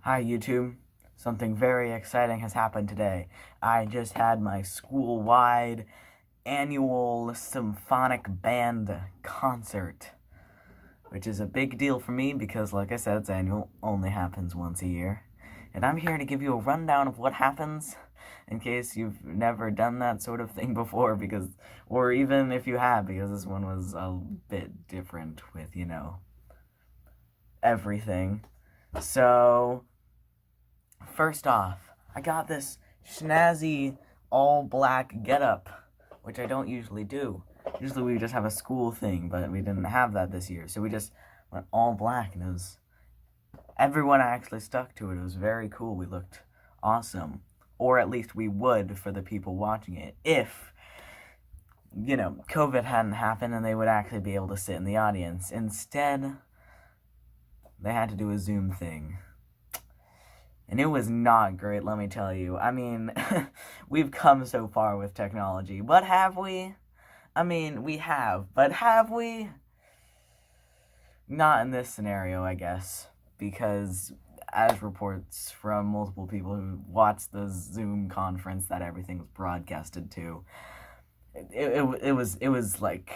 Hi YouTube. Something very exciting has happened today. I just had my school-wide annual symphonic band concert, which is a big deal for me because, like I said, it's annual, only happens once a year. And I'm here to give you a rundown of what happens in case you've never done that sort of thing before, or even if you have, because this one was a bit different with, everything. So, first off, I got this snazzy all-black getup, which I don't usually do. Usually we just have a school thing, but we didn't have that this year, so we just went all black, and everyone actually stuck to it. It was very cool. We looked awesome. Or at least we would for the people watching it, if, COVID hadn't happened and they would actually be able to sit in the audience. Instead, they had to do a Zoom thing. And it was not great, let me tell you. I mean, we've come so far with technology, but have we? I mean, we have, but have we? Not in this scenario, I guess, because as reports from multiple people who watched the Zoom conference that everything was broadcasted to, it was like,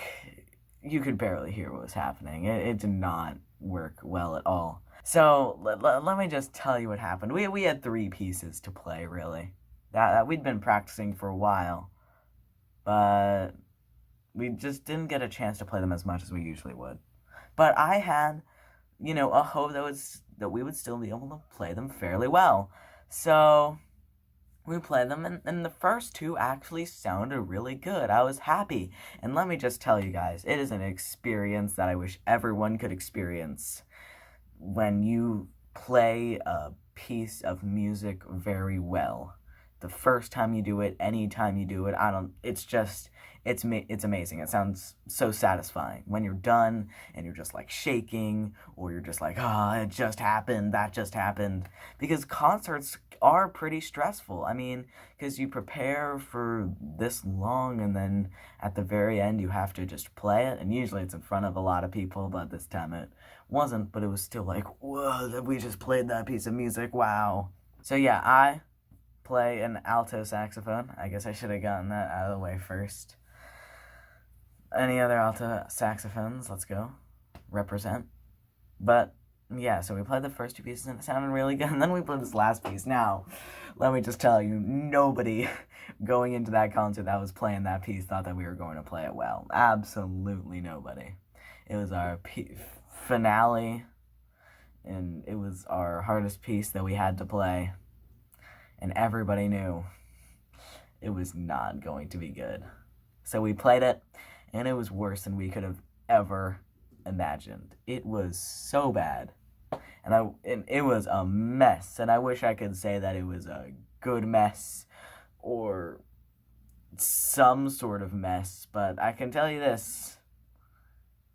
you could barely hear what was happening. It did not work well at all. So, let me just tell you what happened. We had 3 pieces to play, really. That we'd been practicing for a while, but we just didn't get a chance to play them as much as we usually would. But I had, a hope that we would still be able to play them fairly well. So, we played them, and the first 2 actually sounded really good. I was happy. And let me just tell you guys, it is an experience that I wish everyone could experience. When you play a piece of music very well, the first time you do it, any time you do it, it's amazing. It sounds so satisfying when you're done and you're just like shaking, or you're just like, it just happened, that just happened. Because concerts are pretty stressful. I mean, because you prepare for this long, and then at the very end you have to just play it, and usually it's in front of a lot of people, but this time it wasn't, but it was still like, whoa, we just played that piece of music, wow. So yeah, I play an alto saxophone. I guess I should have gotten that out of the way first. Any other alto saxophones? Let's go. Represent. But yeah, so we played the first 2 pieces and it sounded really good, and then we played this last piece. Now, let me just tell you, nobody going into that concert that was playing that piece thought that we were going to play it well. Absolutely nobody. It was our finale, and it was our hardest piece that we had to play, and everybody knew it was not going to be good. So we played it, and it was worse than we could have ever imagined. It was so bad, and it was a mess, and I wish I could say that it was a good mess, or some sort of mess, but I can tell you this,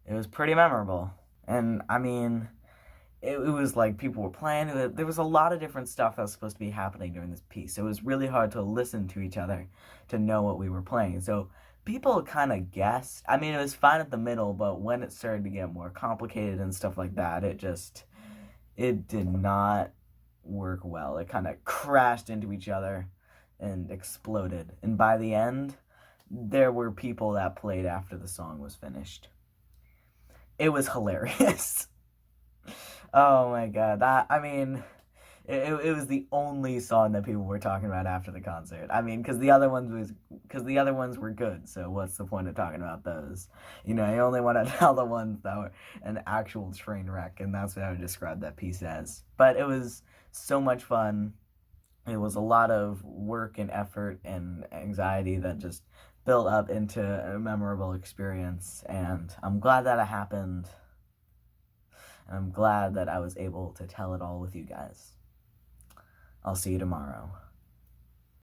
it was pretty memorable. And I mean, it was like people were playing. There was a lot of different stuff that was supposed to be happening during this piece. So it was really hard to listen to each other to know what we were playing. So people kind of guessed. I mean, it was fine at the middle, but when it started to get more complicated and stuff like that, it did not work well. It kind of crashed into each other and exploded. And by the end, there were people that played after the song was finished. It was hilarious. Oh my god, it was the only song that people were talking about after the concert. I mean, because the other ones were good, so what's the point of talking about those? You only want to tell the ones that were an actual train wreck, and that's what I would describe that piece as. But it was so much fun. It was a lot of work and effort and anxiety that just built up into a memorable experience, and I'm glad that it happened. And I'm glad that I was able to tell it all with you guys. I'll see you tomorrow.